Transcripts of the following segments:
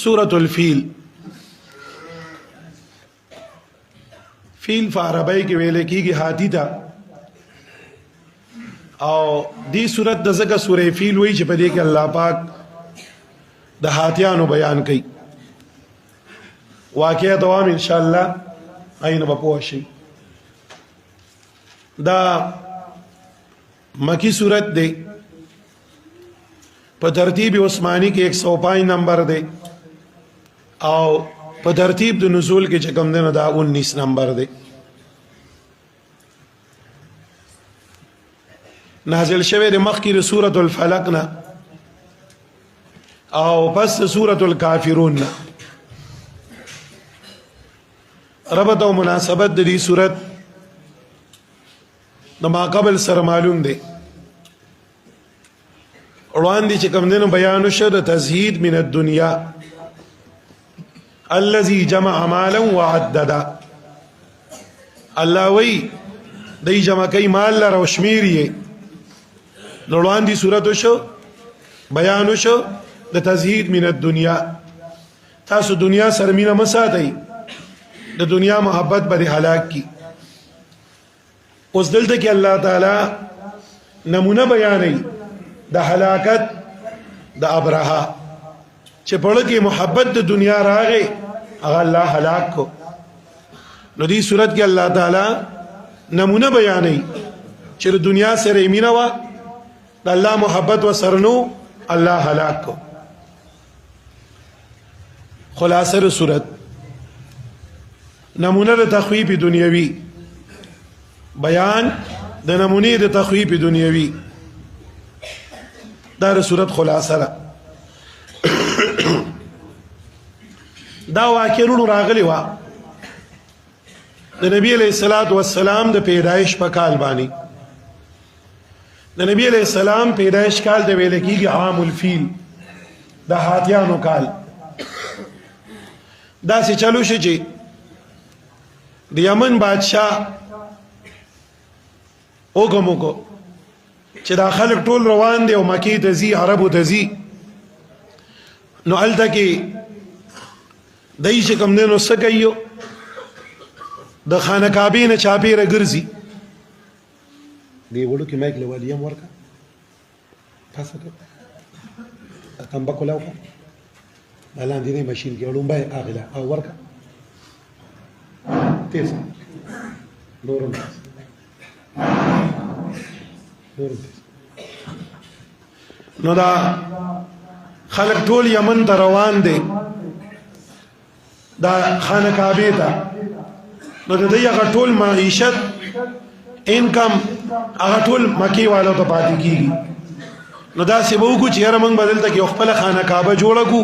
سورة الفیل. فیل په عربی کې ویل کېږي هاتي ته، او دې صورت د ځکه سورې فیل وایي چې په دې کې الله پاک د هاتیانو بیان کوي. واقعه دوام ان شاء الله عین به پوه شي. دا مکی صورت دی، په ترتیب عثماني کې 105 نمبر دی، او په ترتیب د نزول کې چې کوم دی نو دا 19 نمبر دی. نازل شوی د مخکې د سورة الفلق نه او پس د سورة الکافرون نه. ربط او مناسبت د دې سورت د ما قبل سره معلوم دی. وړاندې چې کوم دی نو بیان شو د تزهید من الدنیا الذي جمع مالا وعددا. الله وی دی جمع کوي مال لره او شمیر یې. نو وړاندې صورت شو بیان شو د تزهید من الدنیا. تاسو دنیا سره مینه مه ساتئ، د دنیا محبت به هلاک کی. اوس دلته کې الله تعالی نمونه بیانوي د هلاکت د ابرهه چې په لکه محبت د دنیا راغې هغه الله هلاک کو. نو دې صورت کې الله تعالی نمونه بیانوي چې د دنیا سره مینه وا د الله محبت و سرنو الله هلاک کو. خلاصه د صورت نمونه د تخویف دنیوي، بیان د نمونه د تخویف دنیوي، دا د صورت خلاصه ده. دا واقعونه راغلی و د نبی علیہ الصلوۃ والسلام د پیدایش په کال باندې. د نبی علیہ السلام پیدایش کال د ویل کېږي عام الفیل، د هاتیانو کال. دا چې چلو شي چې د یمن بادشاہ حکم وکړو چې دا خلک ټول روان دي او مکې ته ځي، عربو ته ځي. نو هلته کې دی چې کوم دی نو څه کوي، د خانه کعبې نه چاپېره ګرځي. دی وړو کې مایک له والیم ورکه پاسه کړه تمباکو له وکړه لاندې نه ماشین کې لومبای اغله او ورکه تیز نورم نو دا خلق ټول یمن ته روان دي دا خانه کعبه ته. نو د دې هغه ټول معیشت انکم هغه ټول مکی والو ته پاتې کیږي. نو دا سی وو کو چې هر موږ بدلته کې خپل خانه کعبه جوړه کو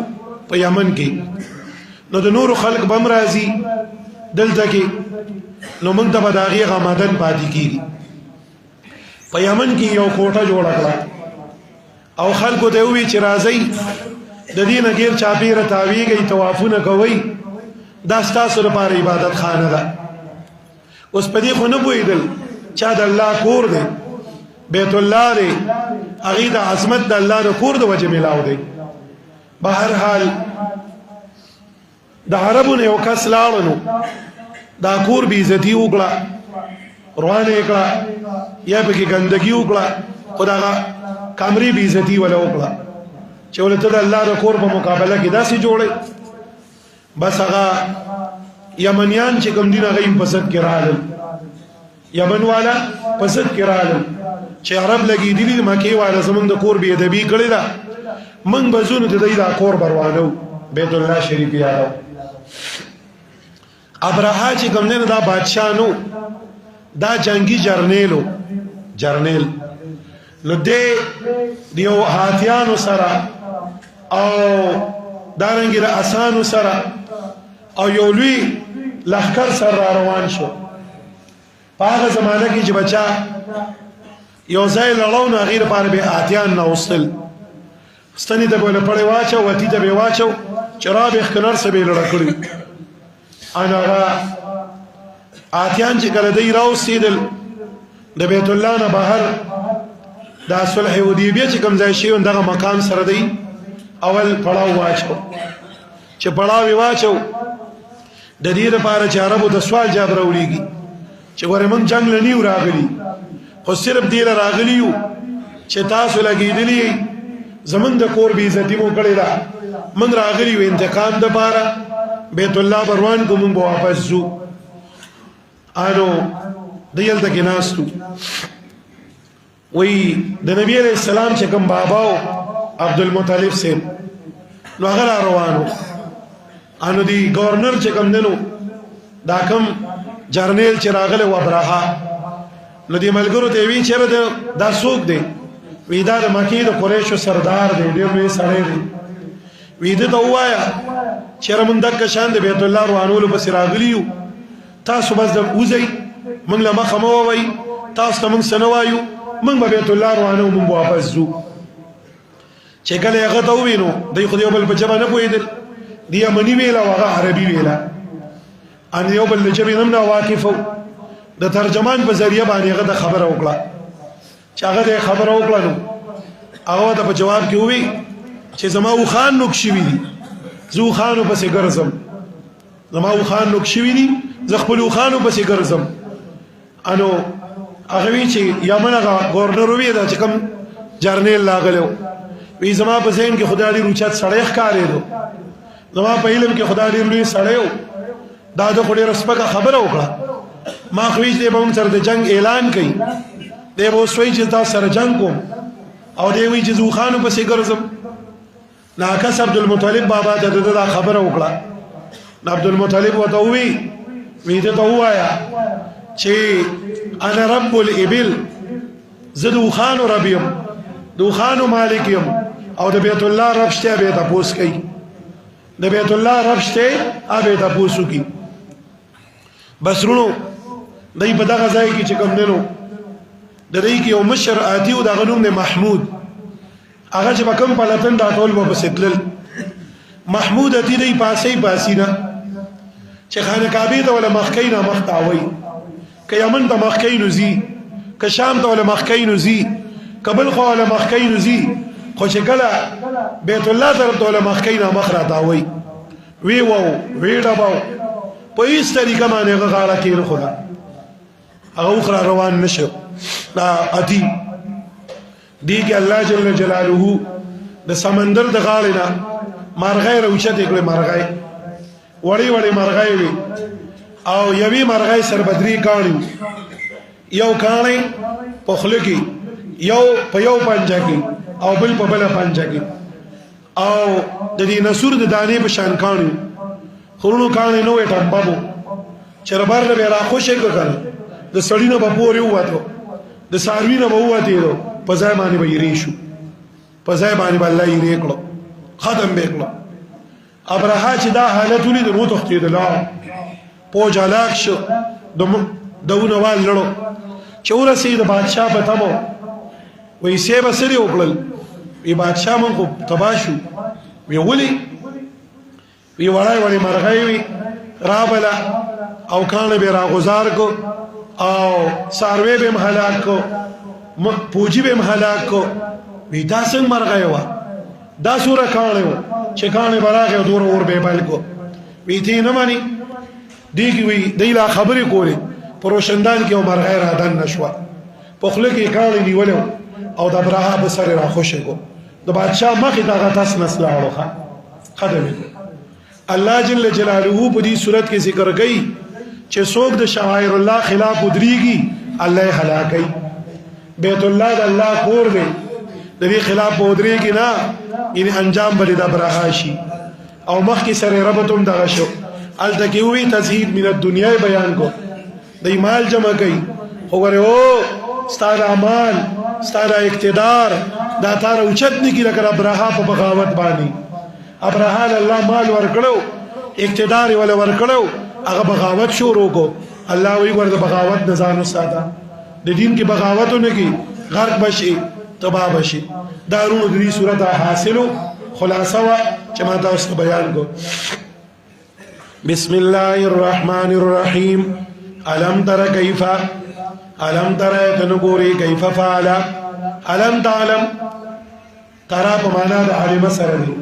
په یمن کې. نو د نور خلق بم راځي دلته کې، نو موږ ته بداغي غمدن پاتې کیږي. په یمن کې یو کوټه جوړه کړه او خلکو ته وی چې راځي د دې نه غیر چاپیره تاویږي، طوافونه کوي، دا ستاسو لپاره عبادت خانه ده. اوس په دې خو نه پوهېدل چا د الله کور دی، بیت الله دی، هغې د عظمت د الله د کور د وجې ملاو دی. به هر حال د عربو نه یو کس لاړه نو دا کور بې عزتي وکړه، روانه یې کړه یا پکې ګندګي وکړه، خو د هغه کمرې بې عزتي وله وکړه چې ولې ته د الله د کور په مقابله کې داسې جوړې. بس هغه یمنیان چې کوم دي هغه یې په ضد کې راغلل، یمن والا په ضد کې راغلل چې عرب لګېدلي د مکې والا زمونږ د کور بې ادبي کړې ده، موږ به ځو نو د دوی دا کور به روانو، بیت الله شریف یادو. ابرهه چې کوم دی دا بادشاه نو دا جنگي جرنیلو جرنیل. نو دی دیو هاتیانو سره او دارنګې د اسانو سره او یو لوی لښکر سره را روان شو. په هغه زمانه کې چې بچا یو ځای لړو نو هغې دپاره به هاتیان ناوستل، ستنې ته به له پړې واچو، وتي ته به یې واچو، چراب یې ښکنر څه به یې لړه کړي. ان هغه هاتیان چې کله دی راوستېدل د بیت الله نه بهر دا صلح حدیبیه چې کوم ځای شوی دغه مقام سره دی اول پړاو واچو. چې پړاوی واچو د دې لپاره چې عربو د سوال جواب راوړيږي چې ګوره موږ جنگ لنیو راغلي خو صرف دې له راغلي یو چې تاسو لګېدلي زمونږ د کور بې عزتي مو کړې ده موږ راغلي یو انتقام دپاره بیت الله بروان کو موږ به واپس ځو انو دی هلته کې ناستو وی د نبی علیہ السلام چې کوم باباو عبدالمطلب صاحب نو هغه را روانو انو دی گورنر چې کوم دنو دا کوم جرنیل چې راغلی و ابراها نو دی ملګرو ته وی چېرې دا څوک دی وی دا د مکې د قریشو سردار دی ډېر لوی سړی دی وی ده ته ووایه چېرې موږ دغه شان د بیت الله روانولو پسې راغلي یو تاسو بس وځئ موږ له مخه مه ووئ تاسو ته موږ څه نه وایو موږ به بیت الله روانو موږ به واپس ځو چې کله یې هغه ته ووینو دی خو د یو بل په ژبه نه پوهېدل دی یمني ویله او هغه عربي ویله ان یو بل له ژبې نه هم ناواقف و د ترجمان په ذریعه باندې هغه ته خبره وکړه چې هغه ته خبره وکړه نو هغه ته په جواب کې ووی چې زما اوښان نوک شوي دي زه اوښانو پسې ګرځم زما اوښان نوک شوي دي زه خپل اوښانو پسې ګرځم انو هغه وی چې یمن هغه ګورنر ووی دا چې کوم جرنیل لاغلی وی زما په ذهن کې خدای ډېر اوچت سړی ښکارېدو زما په علم کې خدای ډېر لوی سړی و دا د خو ډېره سپکه خبره وکړه ما خو وی چې دی به موږ سره د جنګ اعلان کوي دی به اوس وایي چې تاسو سره جنګ کوم او دی وایي چې زه اوښانو پسې ګرځم ناکس عبدالمطلب بابا ته د دا خبره وکړه نو عبدالمطلب ورته وی ده ته ووایه چې انا رب الابل زه د اوښانو رب یم د اوښانو مالک یم او د بیت الله رب شته به یې تپوس کوي د بیت الله رب شته به یې تپوس وکړي بس رونو دی په دغه ځای کې چې کوم دی نو د دی کې یو مشر آتي و د هغه نوم دی محمود هغه چې به کوم پلټن دا ټول به پسې تلل محمود آتي دی پاسې نه چې خانه کعبې ته ولا مخکې نه مخ ته وایي که یمن ته مخکې نو ځي که شام ته ولا مخکې نو ځي که بل خوا ولا مخکې نو ځي خو چې کله بیت الله طرف ته ولا مخکې نه مخ راته وایي وی وو وی ډباو په هیڅ طریقه باندې هغه غاړه کېنښوده هغه اوښ روان نه شو دا آتي دی کې الله جل جلاله د سمندر د غاړې نه مرغۍ راوچتې کړې مرغۍ وړې وړې مرغۍ وي او یوې مرغۍ سر بدري کاڼي یو کاڼی په خوله کې یو په یو پنجه کې او بل په بله پنجه کې او د دې نسور د دانې په شان کاڼي خورونو کاڼی نه وې ټمبه مو چربر نه به راخوشې کړل د سړي نه به پورې ووتو د څاروي نه به ووتېدو په ځای باندې به یې شو په ځای باندې به الله یې کړو ختم به کړو ابرها چې دا حالت ولید نو تښتېدل پوج هلاک شو دونه وال لړو چې ورسېد بادشاه په تمو وایي سې به سرې وکړل وی بادشاه مونږ خو تباه شو وی ولې وی وړای وړې مرغۍ وي رابله او کاڼه به راغوزار کو او څاروی به هم هلاک کو پوجي به هم هلاک کو وی دا څنګه مرغۍ وه دا څومره کاڼې و چې کاڼې به راغی او دومره اور به یې بل کو وی ته یې نه منې دی کې وی دی لا خبرې کولې په روشندان کې یو مرغۍ را دننه شوه په خوله کې یې کاڼې نیولی او د ابرها په سر یې راخوشې کو د بادشاه مخې ته هغه تس نس لاړو ختم یې الله جل جلاله په دې صورت کې ذکر کوي چې څوک د شعائر الله خلاف ودرېږي الله یې هلاکوي بیت الله د الله کور دی د دې خلاف ودرېږي نه یعنې انجام به د ابرها شي او مخکې سره ربط هم دغه شو هلته کې ووی تزهید من الدنیا بیان کو دی مال جمع کوي خو ګورې او ستا د اعمال ستا د اقتدار دا تاره اوچت نه کړي لکه ابرها په بغاوت باندې ابرها له الله مال ورکړو اقتدار یې وله ورکړو هغه بغاوت شروع کو الله وی ګوره د بغاوت نه ځان وساته د دین کې بغاوت ونه کړي غرق بشي تباه بشي دا رونو د دې صورت حاصلو خلاصه وه چې ما تاسو ته بیان کو بسم الله الرحمن الرحیم علم تر کیف علم تر تنګوري کیف فعل علم تعلم ترى په معنا د علم سره دی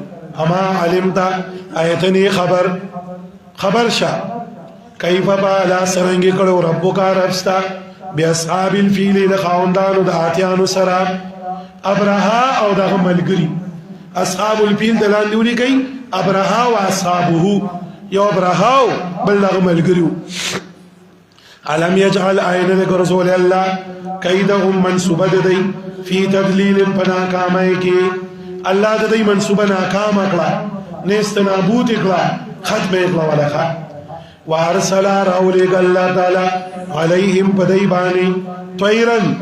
اما علمتا ایتنی خبر شا کیف بالا سرنگی کرو ربو کا ربستا بی اصحاب الفیل دا خاوندانو دا آتیانو سرا ابرها او دا ملگری اصحاب الفیل دلان دیولی کئی ابرها و اصحابهو یو ابرهاو بل دا ملگریو علم یجعل آئین دے رسول اللہ کیدهم منصوبہ دی فی تدلیل پناکامائی کی اللہ دا دی منصوبہ ناکام اکلا نیست نابوت اکلا ختم اکلا ولخا وارسلا راولک اللہ تعالی علیہم پدیبانی طیرن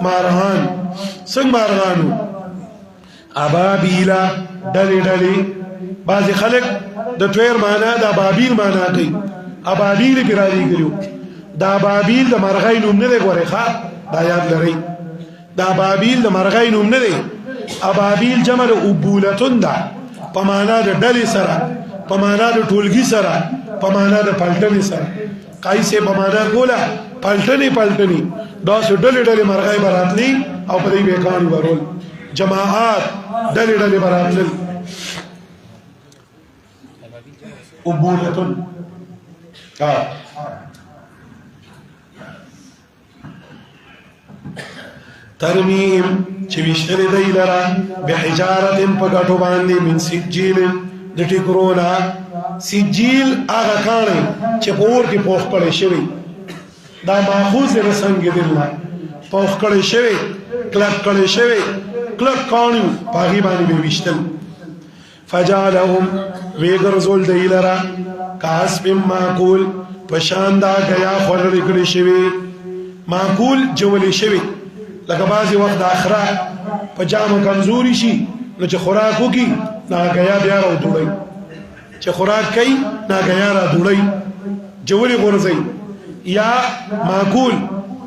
مارغان سنگ مارغانو ابابیلا ڈلی ڈلی بعض خلق د طویر مانا د ابابیل مانا کئی ابابیل پیرالی گریو دا ابابیل د مرغی نوم نده گوری خواه دا یاد لرئی دا ابابیل د مرغی نوم نده ابابیل جمع د ابولتون دا پا مانا د ڈلی سرا پا مانا د ټولگی سرا پا مانا د پلٹنی سرا قیسی پا مانا کولا پلٹنی دا سو ڈلی ڈلی مرغی براتلی او پا دی بیکانی برول جماعات ڈلی ڈلی براتلی ابولتن ترمیم چویشتر دی لرا بحجارت پگٹو باندی من سجیل دٹی کرونا سجیل آغا کانے چه پور کی پوخ کڑے شوی دا ماخوز رسنگ دلنا پوخ کڑے شوی کلک کڑے شوی کلک کانیو پاگی بانی بیوشتل فجالهم ویگرزول دی لرا کاسب ماکول پشاندا گیا خور رکڑی شوی ماکول جولی شوی لکه بعضی وقت آخرا پا جام کمزوری شی نو چه خوراکو کی نا گیا بیا رو دوڑی چه خوراک کئی نا گیا را دوڑی جولی غرزی یا ماکول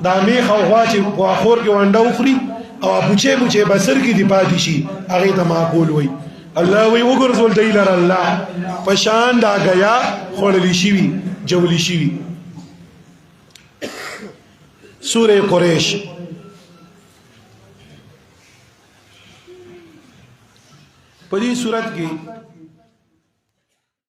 دا میخ او خوا چه پواخور کی وانڈا اخری او پوچے بسر کی دی پاتی شی اغیتا ماکول وی اللہ وی وگرزول دی لر اللہ پشان دا گیا خوڑلی شیوی جولی شیوی سورہ قریش پدی صورت کی